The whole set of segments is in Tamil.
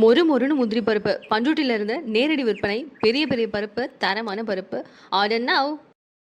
மொறு மொறுன்னு முந்திரி பருப்பு பண்ருட்டில இருந்து நேரடி விற்பனை. பெரிய பெரிய பருப்பு, தரமான பருப்பு. Order now.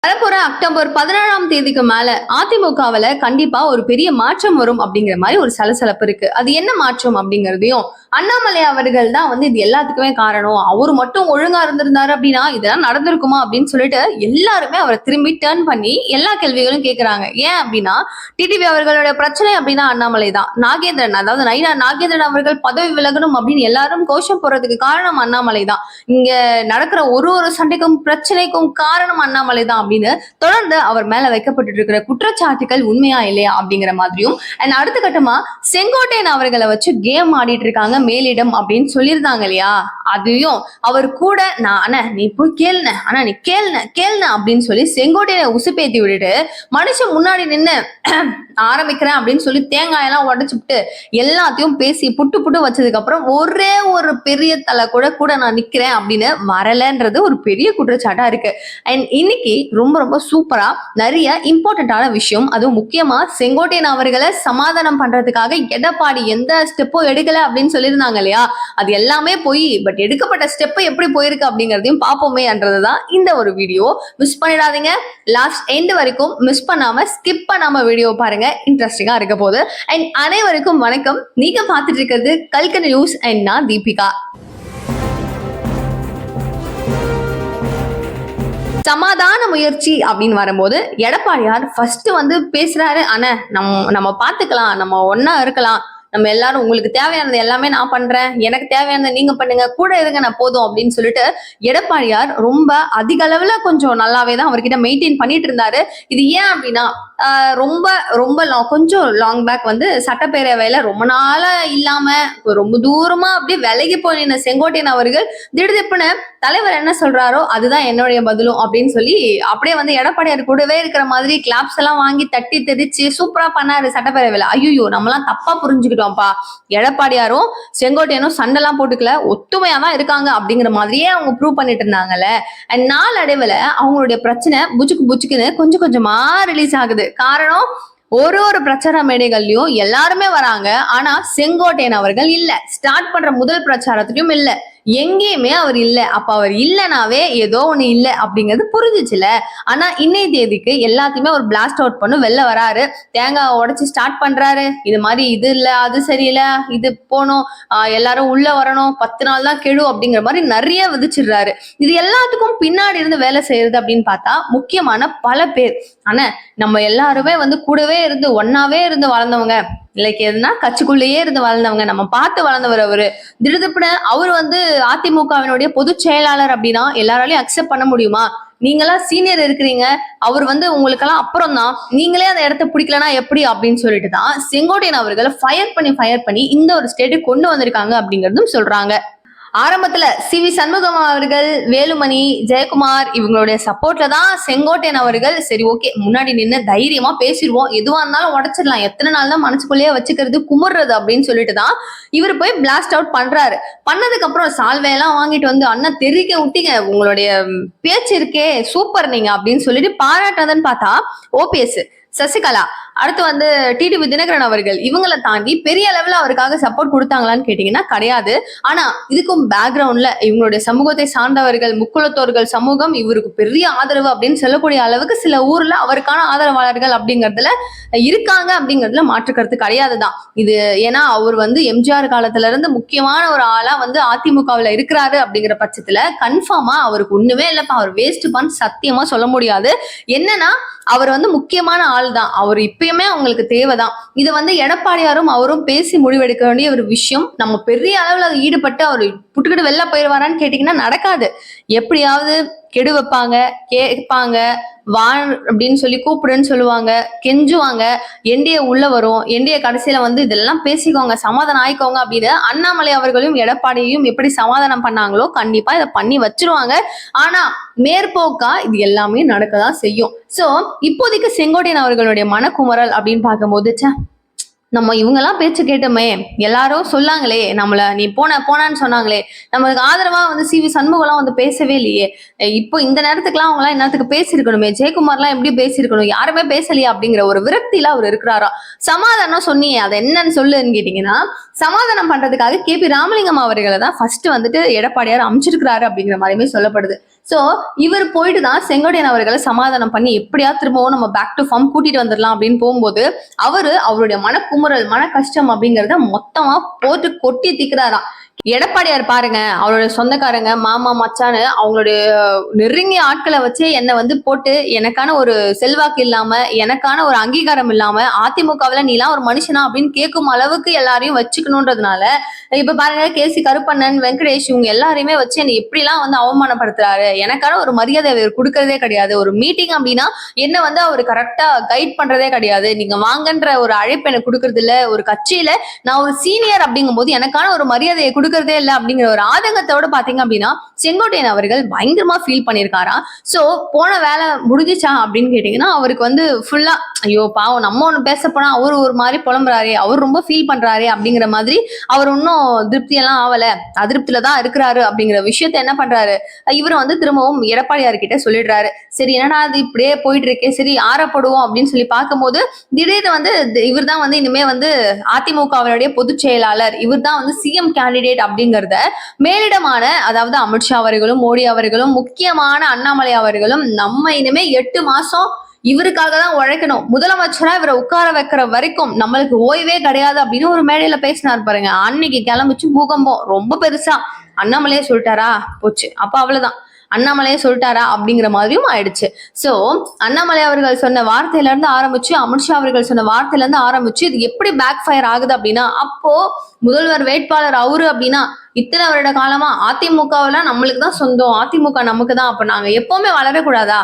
வரப்போற அக்டோபர் 17ஆம் தேதிக்கு மேல அதிமுகவுல கண்டிப்பா ஒரு பெரிய மாற்றம் வரும் அப்படிங்கிற மாதிரி ஒரு சலசலப்பு இருக்கு. அது என்ன மாற்றம் அப்படிங்கறதையும் அண்ணாமலை அவர்கள் தான் வந்து இது எல்லாத்துக்குமே காரணம், அவரு மட்டும் ஒழுங்கா இருந்திருந்தாரு அப்படின்னா இதெல்லாம் நடந்திருக்குமா அப்படின்னு சொல்லிட்டு எல்லாருமே அவரை திரும்பி டேர்ன் பண்ணி எல்லா கேள்விகளும் கேட்கிறாங்க. ஏன் அப்படின்னா டிடிவி அவர்களுடைய பிரச்சனை அப்படின்னா அண்ணாமலை தான். நாகேந்திரன், அதாவது நயினா நாகேந்திரன் அவர்கள் பதவி விலகணும் அப்படின்னு எல்லாரும் கோஷம் போடுறதுக்கு காரணம் அண்ணாமலை தான். இங்க நடக்கிற ஒரு ஒரு சண்டைக்கும் பிரச்சனைக்கும் காரணம் அண்ணாமலை தான் அப்படின்னு தொடர்ந்து அவர் மேல வைக்கப்பட்டு இருக்கிற குற்றச்சாட்டுகள் உண்மையா இல்லையா அப்படிங்கிற மாதிரியும், அண்ட் அடுத்த கட்டமா செங்கோட்டையன் அவர்களை வச்சு கேம் ஆடிட்டு இருக்காங்க மேலிடம் அப்படின்னு சொல்லியிருந்தாங்க இல்லையா, அதையும் அவர் கூட நான் அண்ணா நீ போய் கேளுன, ஆனா நீ கேளுன அப்படின்னு சொல்லி செங்கோட்டையனை உசுப்பேத்தி விட்டுட்டு மனுஷன் முன்னாடி நின்று ஆரம்பிக்கிறேன் அப்படின்னு சொல்லி தேங்காயெல்லாம் உடச்சுட்டு எல்லாத்தையும் பேசி புட்டு வச்சதுக்கு அப்புறம் ஒரே ஒரு பெரிய தலை கூட நான் நிக்கிறேன் அப்படின்னு வரலன்றது ஒரு பெரிய குற்றச்சாட்டா இருக்கு. அண்ட் இன்னைக்கு ரொம்ப ரொம்ப சூப்பரா நிறைய இம்பார்ட்டன்டான விஷயம், அதுவும் முக்கியமா செங்கோட்டையன் அவர்களை சமாதானம் பண்றதுக்காக எடப்பாடி எந்த ஸ்டெப்பும் எடுக்கல அப்படின்னு சொல்லியிருந்தாங்க இல்லையா, அது எல்லாமே போய் பட் எடுக்கப்பட்ட ஸ்டெப் எப்படி போயிருக்கு அப்படிங்கறதையும் பார்ப்போமேன்றதுதான் இந்த ஒரு வீடியோ. மிஸ் பண்ணிடாதீங்க, லாஸ்ட் எண்ட் வரைக்கும் மிஸ் பண்ணாம ஸ்கிப் பண்ணாம வீடியோ பாருங்க, இன்ட்ரெஸ்டிங்கா இருக்க போகுது. அண்ட் அனைவருக்கும் வணக்கம், நீங்க பார்த்துட்டு இருக்கிறது கல்கி நியூஸ் அண்ட் நான் தீபிகா. சமாதான முயற்சி அப்படின்னு வரும்போது எடப்பாடியார் ஃபர்ஸ்ட் வந்து பேசுறாரு, ஆனா நம்ம பாத்துக்கலாம், நம்ம ஒன்னா இருக்கலாம், நம்ம எல்லாரும் உங்களுக்கு தேவையானது எல்லாமே நான் பண்றேன், எனக்கு தேவையானதை நீங்க பண்ணுங்க, கூட இருங்க, நான் போதும் அப்படின்னு சொல்லிட்டு எடப்பாடியார் ரொம்ப அதிக அளவுல கொஞ்சம் நல்லாவே தான் அவர்கிட்ட மெயின்டைன் பண்ணிட்டு இருந்தாரு. இது ஏன் அப்படின்னா ரொம்ப ரொம்ப கொஞ்சம் லாங் பேக் வந்து சட்டப்பேரவையில ரொம்ப நாளா இல்லாம ரொம்ப தூரமா அப்படியே விலகி போய் நின்ன செங்கோட்டையன் அவர்கள் திடுதிப்புன்னு தலைவர் என்ன சொல்றாரோ அதுதான் என்னுடைய பதிலும் அப்படின்னு சொல்லி அப்படியே வந்து எடப்பாடியார் கூடவே இருக்கிற மாதிரி கிளாப்ஸ் எல்லாம் வாங்கி தட்டி தெரிச்சு சூப்பரா பண்ணாரு சட்டப்பேரவையில. ஐயோ நம்மலாம் தப்பா புரிஞ்சுக்கிட்டோம்ப்பா, எடப்பாடியாரும் செங்கோட்டையனும் சண்டைலாம் போட்டுக்கல, ஒத்துமையா தான் இருக்காங்க அப்படிங்கிற மாதிரியே அவங்க ப்ரூவ் பண்ணிட்டு இருந்தாங்கல்ல. அண்ட் நாளடைவுல அவங்களுடைய பிரச்சனை புச்சுக்குன்னு கொஞ்சம் கொஞ்சமா ரிலீஸ் ஆகுது. காரணம், ஒரு பிரச்சார மேடைகள்லயும் எல்லாருமே வராங்க, ஆனா செங்கோட்டையன் அவர்கள் இல்ல. ஸ்டார்ட் பண்ற முதல் பிரச்சாரத்திலயும் இல்ல, எங்கேயுமே அவர் இல்ல. அப்ப அவர் இல்லைனாவே ஏதோ ஒண்ணு இல்ல அப்படிங்கிறது புரிஞ்சிச்சுல. ஆனா இன்னைய தேதிக்கு எல்லாத்தையுமே ஒரு பிளாஸ்ட் அவுட் பண்ணு வெளில வராரு, தேங்காய் உடைச்சு ஸ்டார்ட் பண்றாரு, இது மாதிரி இது இல்ல அது சரியில்லை, இது போனோம், எல்லாரும் உள்ள வரணும், 10 நாள் தான் கெடு அப்படிங்கிற மாதிரி நிறைய விதிச்சிடுறாரு. இது எல்லாத்துக்கும் பின்னாடி இருந்து வேலை செய்யறது அப்படின்னு பார்த்தா முக்கியமான பல பேர். ஆனா நம்ம எல்லாருமே வந்து கூடவே இருந்து ஒன்னாவே இருந்து வளர்ந்தவங்க, லைக் எதுனா கட்சிக்குள்ளேயே இருந்து வளர்ந்தவங்க, நம்ம பார்த்து வளர்ந்தவர் அவரு. திடுதிப்புன்னு அவர் வந்து அதிமுகவினுடைய பொதுச் செயலாளர் அப்படின்னா எல்லாராலையும் அக்செப்ட் பண்ண முடியுமா? நீங்களாம் சீனியர் இருக்கிறீங்க, அவர் வந்து உங்களுக்கெல்லாம் அப்புறம் தான், நீங்களே அந்த இடத்த பிடிக்கலன்னா எப்படி அப்படின்னு சொல்லிட்டு தான் செங்கோட்டையன் அவர்களை ஃபயர் பண்ணி இந்த ஒரு ஸ்டேட்டுக்கு கொண்டு வந்திருக்காங்க அப்படிங்கிறதும் சொல்றாங்க. ஆரம்பத்துல சி.வி. சண்முகம் அவர்கள், வேலுமணி, ஜெயக்குமார் இவங்களுடைய சப்போர்ட்ல தான் செங்கோட்டையன் அவர்கள் சரி ஓகே முன்னாடி நின்று தைரியமா பேசிடுவோம், எதுவா இருந்தாலும் உடைச்சிடலாம், எத்தனை நாள் தான் மனசுக்குள்ளேயே வச்சுக்கிறது குமுறது அப்படின்னு சொல்லிட்டு தான் இவர் போய் பிளாஸ்ட் அவுட் பண்றாரு. பண்ணதுக்கு அப்புறம் சால்வையெல்லாம் வாங்கிட்டு வந்து அண்ணன் தெரிவிக்க விட்டீங்க, உங்களுடைய பேச்சு இருக்கே சூப்பர் நீங்க அப்படின்னு சொல்லிட்டு பாராட்டுறதுன்னு பார்த்தா ஓபிஎஸ், சசிகலா, அடுத்து வந்து டிடிவி தினகரன் அவர்கள், இவங்களை தாண்டி பெரிய அளவுல அவருக்காக சப்போர்ட் கொடுத்தாங்களான்னு கேட்டீங்கன்னா கிடையாது. ஆனா இதுக்கும் பேக்ரவுண்ட்ல இவங்களுடைய சமூகத்தை சார்ந்தவர்கள், முக்குளத்தோர்கள் சமூகம் இவருக்கு பெரிய ஆதரவு அப்படின்னு சொல்லக்கூடிய அளவுக்கு சில ஊர்ல அவருக்கான ஆதரவாளர்கள் அப்படிங்கறதுல இருக்காங்க அப்படிங்கறதுல மாற்றுக்கிறது கிடையாதுதான். இது ஏன்னா அவர் வந்து எம்ஜிஆர் காலத்துல இருந்து முக்கியமான ஒரு ஆளா வந்து அதிமுகவுல இருக்கிறாரு அப்படிங்கிற பட்சத்துல கன்ஃபார்மா அவருக்கு ஒண்ணுமே இல்லப்பா, அவர் வேஸ்ட் பண்ண சத்தியமா சொல்ல முடியாது. என்னன்னா அவர் வந்து முக்கியமான ஆள் தான், அவர் இப்பயுமே அவங்களுக்கு தேவைதான். இது வந்து எடப்பாடியாரும் அவரும் பேசி முடிவெடுக்க வேண்டிய ஒரு விஷயம். நம்ம பெரிய அளவுல ஈடுபட்டு அவர் புட்டுக்கிட்டு வெளில போயிடுவாரான்னு கேட்டீங்கன்னா நடக்காது. எப்படியாவது கெடு வைப்பாங்க, கேட்பாங்க, வான் அப்படின்னு சொல்லி கூப்பிடுன்னு சொல்லுவாங்க, கெஞ்சுவாங்க, என்டிஏ உள்ள வரும், என்டிஏ கடைசியில வந்து இதெல்லாம் பேசிக்கோங்க, சமாதானம் ஆயிக்கோங்க அப்படின்னு அண்ணாமலை அவர்களையும் எடப்பாடியையும் எப்படி சமாதானம் பண்ணாங்களோ கண்டிப்பா இதை பண்ணி வச்சிருவாங்க. ஆனா மேற்போக்கா இது எல்லாமே நடக்கதான் செய்யும். சோ இப்போதைக்கு செங்கோட்டையன் அவர்களுடைய மனக்குமரல் அப்படின்னு பார்க்கும்போது நம்ம இவங்கெல்லாம் பேச்சு கேட்டோமே, எல்லாரும் சொன்னாங்களே நம்மள, நீ போனான்னு சொன்னாங்களே, நம்மளுக்கு ஆதரவா வந்து சிவி சண்முகம்லாம் வந்து பேசவே இல்லையே, இப்போ இந்த நேரத்துக்குலாம் அவங்கலாம் என்னத்துக்கு பேசியிருக்கணுமே, ஜெயக்குமார்லாம் எப்படி பேசியிருக்கணும், யாருமே பேசலையா அப்படிங்கிற ஒரு விரக்தியில அவர் இருக்கிறாராம். சமாதானம் சொன்னியே அது என்னன்னு சொல்லுன்னு கேட்டீங்கன்னா, சமாதானம் பண்றதுக்காக KP ராமலிங்கம் அவர்களை தான் ஃபர்ஸ்ட் வந்துட்டு எடப்பாடியார் அமைச்சிருக்கிறாரு அப்படிங்கிற மாதிரியுமே சொல்லப்படுது. சோ இவர் போயிட்டு தான் செங்கோட்டையன் அவர்களை சமாதானம் பண்ணி எப்படியா திரும்பவும் நம்ம பேக் டு ஃபார்ம் கூட்டிட்டு வந்துடலாம் அப்படின்னு போகும்போது அவருடைய மனக்குமுறல் மன கஷ்டம் அப்படிங்கறத மொத்தமா போட்டு கொட்டி தீக்குறாராம். எடப்பாடியார் பாருங்க, அவருடைய சொந்தக்காரங்க மாமா மச்சான்னு அவங்களுடைய நெருங்கிய ஆட்களை வச்சு என்னை வந்து போட்டு எனக்கான ஒரு செல்வாக்கு இல்லாம எனக்கான ஒரு அங்கீகாரம் இல்லாம அதிமுகவுல நீலாம் ஒரு மனுஷனா அப்படின்னு கேட்கும் அளவுக்கு எல்லாரையும் வச்சுக்கணும்ன்றதுனால இப்ப பாருங்க கேசி கருப்பண்ணன் வெங்கடேஷ் இவங்க எல்லாரையுமே வச்சு என்னை எப்படிலாம் வந்து அவமானப்படுத்துறாரு, எனக்கான ஒரு மரியாதை அவர் கொடுக்கறதே கிடையாது. ஒரு மீட்டிங் அப்படின்னா என்ன வந்து அவர் கரெக்டா கைட் பண்றதே கிடையாது. நீங்க வாங்கன்ற ஒரு அழைப்பு எனக்கு கொடுக்கறது இல்ல. ஒரு கட்சியில நான் ஒரு சீனியர் அப்படிங்கும் போது எனக்கான ஒரு மரியாதையை கொடுக்கறதே இல்லை அப்படிங்கிற ஒரு ஆதங்கத்தோட பாத்தீங்க அப்படின்னா செங்கோட்டையன் அவர்கள் பயங்கரமா ஃபீல் பண்ணியிருக்காராம். சோ போன வேலை முடிஞ்சிச்சா அப்படின்னு கேட்டீங்கன்னா அவருக்கு வந்து ஃபுல்லா ஐயோ பாவம் நம்ம ஒண்ணு பேச போனா அவரு ஒரு மாதிரி புலம்புறாரே, அவர் ரொம்ப ஃபீல் பண்றாரே அப்படிங்கிற மாதிரி அவர் இன்னும் திருப்தியெல்லாம் ஆவல, அதிருப்தியில தான் இருக்கிறாரு அப்படிங்கிற விஷயத்த என்ன பண்றாரு இவர் வந்து திரும்பவும் எடப்பாடியார் கிட்ட சொல்லிடுறாரு. சரி என்னடா அது இப்படியே போயிட்டு இருக்கே, சரி ஆறப்படுவோம் அப்படின்னு சொல்லி பார்க்கும்போது திடீர்னு வந்து இவர் தான் வந்து இனிமே வந்து அதிமுகவினுடைய பொதுச் செயலாளர், இவர் தான் வந்து சிஎம் கேண்டிடேட் அப்படிங்கறத மேலிடமான அதாவது அமித்ஷா அவர்களும் மோடி அவர்களும் முக்கியமான அண்ணாமலை அவர்களும் நம்ம இனிமே 8 மாசம் இவருக்காக தான் உழைக்கணும், முதலமைச்சரா இவரை உட்கார வைக்கிற வரைக்கும் நம்மளுக்கு ஓய்வே கிடையாது அப்படின்னு ஒரு மேடையில பேசினார் பாருங்க. அன்னைக்கு கிளம்பிச்சு பூகம்பம் ரொம்ப பெருசா. அண்ணாமலையே சொல்லிட்டாரா போச்சு, அப்ப அவ்வளவுதான், அண்ணாமலையே சொல்லிட்டாரா அப்படிங்கிற மாதிரியும் ஆயிடுச்சு. சோ அண்ணாமலை அவர்கள் சொன்ன வார்த்தையில இருந்து ஆரம்பிச்சு அமித்ஷா அவர்கள் சொன்ன வார்த்தையில இருந்து ஆரம்பிச்சு இது எப்படி பேக் ஃபயர் ஆகுது அப்படின்னா, அப்போ முதல்வர் வேட்பாளர் அவரு அப்படின்னா இத்தனை வருட காலமா அதிமுகவுல நம்மளுக்கு தான் சொந்தம், அதிமுக நமக்கு தான், அப்ப நாங்க எப்பவுமே வளரக்கூடாதா,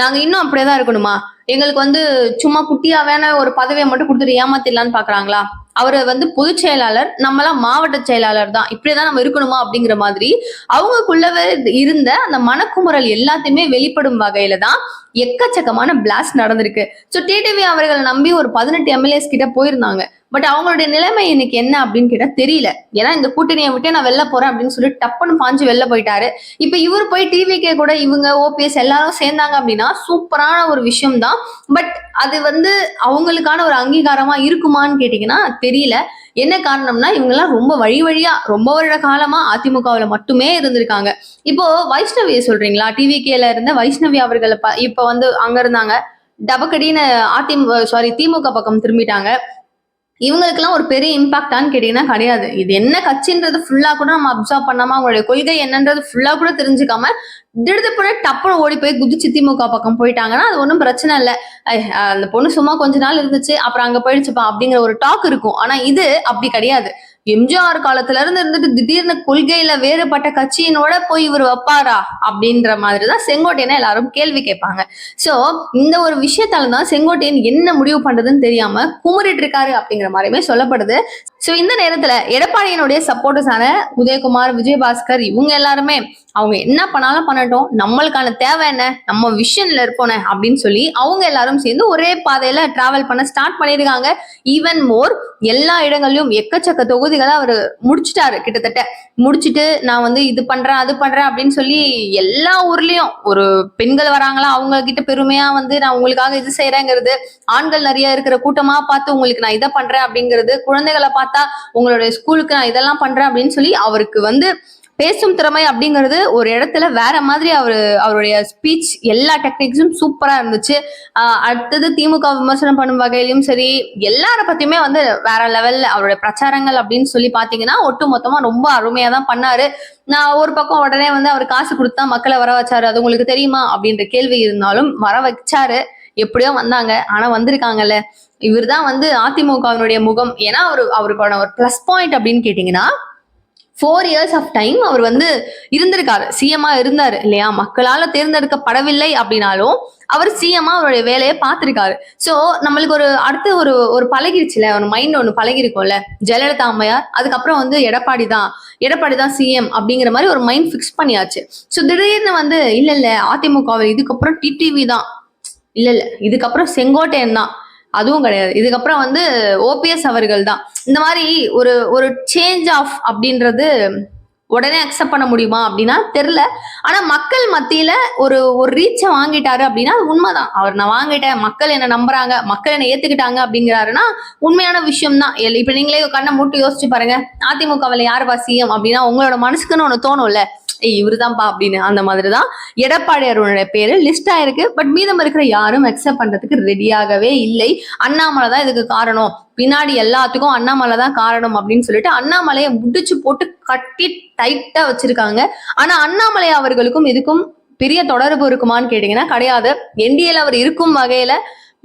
நாங்க இன்னும் அப்படியேதான் இருக்கணுமா, எங்களுக்கு வந்து சும்மா குட்டியாவான ஒரு பதவியை மட்டும் கொடுத்துட்டு ஏமாத்திடலான்னு பாக்குறாங்களா, அவரு வந்து பொதுச் செயலாளர் நம்மளாம் மாவட்ட செயலாளர் தான், இப்படிதான் நம்ம இருக்கணுமா அப்படிங்கிற மாதிரி அவங்களுக்குள்ளவே இருந்த அந்த மனக்குமுறல் எல்லாத்தையுமே வெளிப்படும் வகையில தான் எக்கச்சக்கமான பிளாஸ்ட் நடந்திருக்கு. சோ டிடிவி அவர்களை நம்பி ஒரு 18 எம்எல்ஏஸ் கிட்ட போயிருந்தாங்க. பட் அவங்களுடைய நிலைமை இன்னைக்கு என்ன அப்படின்னு கேட்டா தெரியல. ஏன்னா இந்த கூட்டணியை விட்டு நான் வெளில போறேன் அப்படின்னு சொல்லி டப்புன்னு பாஞ்சு வெளில போயிட்டாரு. இப்ப இவர் போய் டிவிக்கே கூட இவங்க ஓபிஎஸ் எல்லாரும் சேர்ந்தாங்க அப்படின்னா சூப்பரான ஒரு விஷயம் தான். பட் அது வந்து அவங்களுக்கான ஒரு அங்கீகாரமா இருக்குமான்னு கேட்டீங்கன்னா தெரியல. என்ன காரணம்னா இவங்க எல்லாம் ரொம்ப வழியா ரொம்ப வருட காலமா அதிமுகவுல மட்டுமே இருந்திருக்காங்க. இப்போ வைஷ்ணவியை சொல்றீங்களா, டிவிகேல இருந்த வைஷ்ணவி அவர்களை இப்ப வந்து அங்க இருந்தாங்க, டபக்கடின்னு திமுக பக்கம் திரும்பிட்டாங்க. இவங்களுக்கெல்லாம் ஒரு பெரிய இம்பாக்டான்னு கேட்டீங்கன்னா கிடையாது. இது என்ன கட்சின்றது ஃபுல்லா கூட நம்ம அப்சர்வ் பண்ணாம அவங்களுடைய கொள்கை என்னன்றது ஃபுல்லா கூட தெரிஞ்சுக்காம திடுதுப்புன டப்புன்னு ஓடி போய் குதிச்சு திமுக பக்கம் போயிட்டாங்கன்னா அது ஒன்றும் பிரச்சனை இல்லை, அந்த பொண்ணு சும்மா கொஞ்ச நாள் இருந்துச்சு அப்புறம் அங்க போயிடுச்சுப்பா அப்படிங்கிற ஒரு டாக் இருக்கும். ஆனா இது அப்படி கிடையாது. எம்ஜிஆர் காலத்துல இருந்து இருந்துட்டு திடீர்னு கொள்கையில வேறுபட்ட கட்சியினோட போய் இவர் வைப்பாரா அப்படின்ற மாதிரிதான் செங்கோட்டையனை எல்லாரும் கேள்வி கேட்பாங்க. சோ இந்த ஒரு விஷயத்தாலதான் செங்கோட்டையன் என்ன முடிவு பண்றதுன்னு தெரியாம குமுறிட்டு இருக்காரு அப்படிங்கிற மாதிரியுமே சொல்லப்படுது. சோ இந்த நேரத்துல எடப்பாடியினுடைய சப்போர்ட்டர்ஸான உதயகுமார், விஜயபாஸ்கர் இவங்க எல்லாருமே அவங்க என்ன பண்ணாலும் பண்ணட்டும், நம்மளுக்கான தேவை என்ன, நம்ம விஷன்ல இருப்போனே அப்படின்னு சொல்லி அவங்க எல்லாரும் சேர்ந்து ஒரே பாதையில டிராவல் பண்ண ஸ்டார்ட் பண்ணிருக்காங்க. ஈவன் மோர் எல்லா இடங்கள்லயும் எக்கச்சக்க தொகுதிகளை அவர் முடிச்சுட்டாரு. கிட்டத்தட்ட முடிச்சுட்டு நான் வந்து இது பண்றேன் அது பண்றேன் அப்படின்னு சொல்லி எல்லா ஊர்லயும் ஒரு பெண்கள் வராங்களா அவங்க கிட்ட பெருமையா வந்து நான் உங்களுக்காக இது செய்யறேங்கிறது, ஆண்கள் நிறைய இருக்கிற கூட்டமா பார்த்து உங்களுக்கு நான் இதை பண்றேன் அப்படிங்கிறது, குழந்தைகளை பார்த்தா உங்களுடைய ஸ்கூலுக்கு நான் இதெல்லாம் பண்றேன் அப்படின்னு சொல்லி அவருக்கு வந்து பேசும் திறமை அப்படிங்கிறது ஒரு இடத்துல வேற மாதிரி அவருடைய ஸ்பீச் எல்லா டெக்னிக்ஸும் சூப்பரா இருந்துச்சு. அடுத்தது திமுக விமர்சனம் பண்ணும் வகையிலும் சரி எல்லார பத்தியுமே வந்து வேற லெவல்ல அவருடைய பிரச்சாரங்கள் அப்படின்னு சொல்லி பாத்தீங்கன்னா ஒட்டு மொத்தமா ரொம்ப அருமையா தான் பண்ணாரு. நான் ஒரு பக்கம் உடனே வந்து அவர் காசு கொடுத்தா மக்களை வர வச்சாரு, அது உங்களுக்கு தெரியுமா அப்படின்ற கேள்வி இருந்தாலும் வர வச்சாரு, எப்படியோ வந்தாங்க. ஆனா வந்திருக்காங்கல்ல, இவர் தான் வந்து அதிமுகவினுடைய முகம். ஏன்னா அவருக்கான ஒரு பிளஸ் பாயிண்ட் அப்படின்னு கேட்டீங்கன்னா 4 years ஆஃப் டைம் அவர் வந்து இருந்திருக்காரு, சிஎம்மா இருந்தாரு இல்லையா, மக்களால தேர்ந்தெடுக்கப்படவில்லை அப்படின்னாலும் அவர் சிஎம்மா அவருடைய வேலையை பார்த்திருக்காரு. சோ நம்மளுக்கு ஒரு அடுத்து ஒரு பழகிருச்சுல, ஒரு மைண்ட் ஒண்ணு பழகிருக்கும்ல, ஜெயலலிதா அம்மையார் அதுக்கப்புறம் வந்து எடப்பாடி தான் சிஎம் அப்படிங்கிற மாதிரி ஒரு மைண்ட் பிக்ஸ் பண்ணியாச்சு. சோ திடீர்னு வந்து இல்ல அதிமுக இதுக்கப்புறம் டிடிவி தான், இல்ல இதுக்கப்புறம் செங்கோட்டையன் தான், அதுவும் கிடையாது. இதுக்கப்புறம் வந்து ஓபிஎஸ் அவர்கள் தான். இந்த மாதிரி ஒரு ஒரு சேஞ்ச் ஆஃப் அப்படின்றது உடனே அக்செப்ட் பண்ண முடியுமா அப்படின்னா தெரியல. ஆனா மக்கள் மத்தியில ஒரு ஒரு ரீச்சை வாங்கிட்டாரு அப்படின்னா அது உண்மைதான். அவர் நான் வாங்கிட்டேன், மக்கள் என்ன நம்புறாங்க, மக்கள் என்ன ஏத்துக்கிட்டாங்க அப்படிங்கிறாருன்னா உண்மையான விஷயம் தான். இப்ப நீங்களே கண்ணை மூட்டு யோசிச்சு பாருங்க, அதிமுகவில் யாருப்பா சிஎம் அப்படின்னா உங்களோட மனசுக்குன்னு ஒண்ணு தோணும்ல, இவருதான்ப்பா அப்படின்னு. அந்த மாதிரிதான் எடப்பாடியாருடைய பேரு லிஸ்ட் ஆயிருக்கு. பட் மீதம் இருக்கிற யாரும் அக்செப்ட் பண்றதுக்கு ரெடியாகவே இல்லை. அண்ணாமலை தான் இதுக்கு காரணம், பின்னாடி எல்லாத்துக்கும் அண்ணாமலை தான் காரணம் அப்படின்னு சொல்லிட்டு அண்ணாமலையை முடிச்சு போட்டு கட்டி டைட்டா வச்சிருக்காங்க. ஆனா அண்ணாமலை அவர்களுக்கும் இதுக்கும் பெரிய தொடர்பு இருக்குமான்னு கேட்டீங்கன்னா கிடையாது. என்டிஏல அவர் இருக்கும் வகையில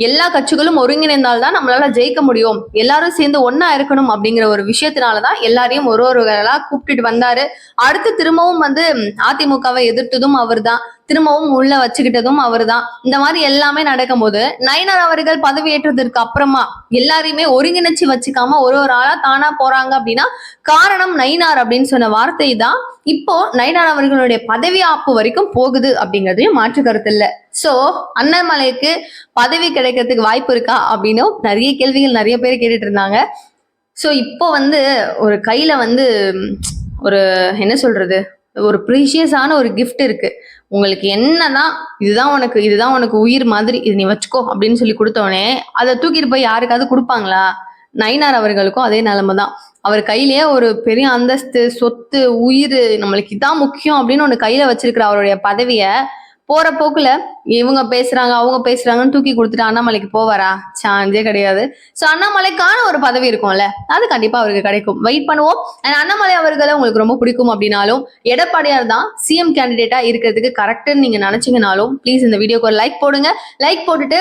எல்லா கட்சிகளும் ஒருங்கிணைந்தால்தான் நம்மளால ஜெயிக்க முடியும், எல்லாரும் சேர்ந்து ஒன்னா இருக்கணும் அப்படிங்கிற ஒரு விஷயத்தினாலதான் எல்லாரையும் ஒருவர்களா கூப்பிட்டுட்டு வந்தாரு. அடுத்து திரும்பவும் வந்து அதிமுகவை எதிர்த்ததும் அவர் தான், திரும்பவும் உள்ள வச்சுக்கிட்டதும் அவர் தான். இந்த மாதிரி எல்லாமே நடக்கும் போது நயினார் அவர்கள் பதவியேற்றதற்கு அப்புறமா எல்லாரையுமே ஒருங்கிணைச்சு வச்சுக்காம ஒரு ஒரு ஆளா தானா போறாங்க அப்படின்னா காரணம் நயினார் அப்படின்னு சொன்ன வார்த்தை தான் இப்போ நயினார் அவர்களுடைய பதவி ஆப்பு வரைக்கும் போகுது அப்படிங்கிறதையும் மாற்று கருத்து இல்ல. சோ அண்ணாமலைக்கு பதவி கிடைக்கிறதுக்கு வாய்ப்பு இருக்கா அப்படின்னு நிறைய கேள்விகள் நிறைய பேர் கேட்டுட்டு இருந்தாங்க. சோ இப்போ வந்து ஒரு கையில வந்து ஒரு என்ன சொல்றது, ஒரு ப்ரீஷியஸான ஒரு கிஃப்ட் இருக்கு. உங்களுக்கு என்னதான் இதுதான் உனக்கு உயிர் மாதிரி, இது நீ வச்சுக்கோ அப்படின்னு சொல்லி கொடுத்தோடனே அதை தூக்கிட்டு போய் யாருக்காவது கொடுப்பாங்களா? நயினார் அவர்களுக்கும் அதே நிலைமை தான். அவர் கையிலேயே ஒரு பெரிய அந்தஸ்து, சொத்து, உயிர், நம்மளுக்கு இதான் முக்கியம் அப்படின்னு ஒண்ணு கையில வச்சிருக்கிற அவருடைய பதவிய போற போக்குல இவங்க பேசுறாங்க அவங்க பேசுறாங்கன்னு தூக்கி கொடுத்துட்டு அண்ணாமலைக்கு போவாரா? சான்ஸே கிடையாது. சோ அண்ணாமலைக்கான ஒரு பதவி இருக்கும்ல, அது கண்டிப்பா அவருக்கு கிடைக்கும். வெயிட் பண்ணுவோம். அண்ட் அண்ணாமலை அவர்களை உங்களுக்கு ரொம்ப பிடிக்கும் அப்படின்னாலும், எடப்பாடியார் தான் சிஎம் கேண்டிடேட்டா இருக்கிறதுக்கு கரெக்ட்னு நீங்க நினைச்சீங்கனாலும் ப்ளீஸ் இந்த வீடியோக்கு ஒரு லைக் போடுங்க. லைக் போட்டுட்டு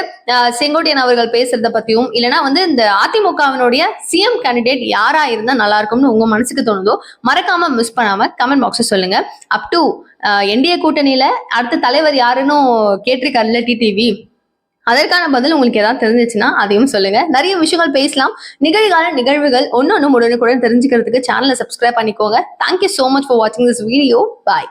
செங்கோட்டையன் அவர்கள் பேசுறத பத்தியும் இல்லைன்னா வந்து இந்த அதிமுகவினுடைய சிஎம் கேண்டிடேட் யாரா இருந்தா நல்லா இருக்கும்னு உங்க மனசுக்கு தோணுதோ மறக்காம மிஸ் பண்ணாம கமெண்ட் பாக்ஸ்ல சொல்லுங்க. அப் டு என்டிஏ கூட்டணியில அடுத்த தலைவர் யாருன்னு கேட்டிருக்காருல்ல டிடிவி, அதற்கான பதில் உங்களுக்கு ஏதாவது தெரிஞ்சிச்சுன்னா அதையும் சொல்லுங்க. நிறைய விஷயங்கள் பேசலாம். நிகழ்கால நிகழ்வுகள் ஒன்னொன்னு உடனுக்குடன் தெரிஞ்சுக்கிறதுக்கு சேனலை சப்ஸ்கிரைப் பண்ணிக்கோங்க. தேங்க்யூ சோ மச் ஃபார் வாட்சிங் திஸ் வீடியோ. பாய்.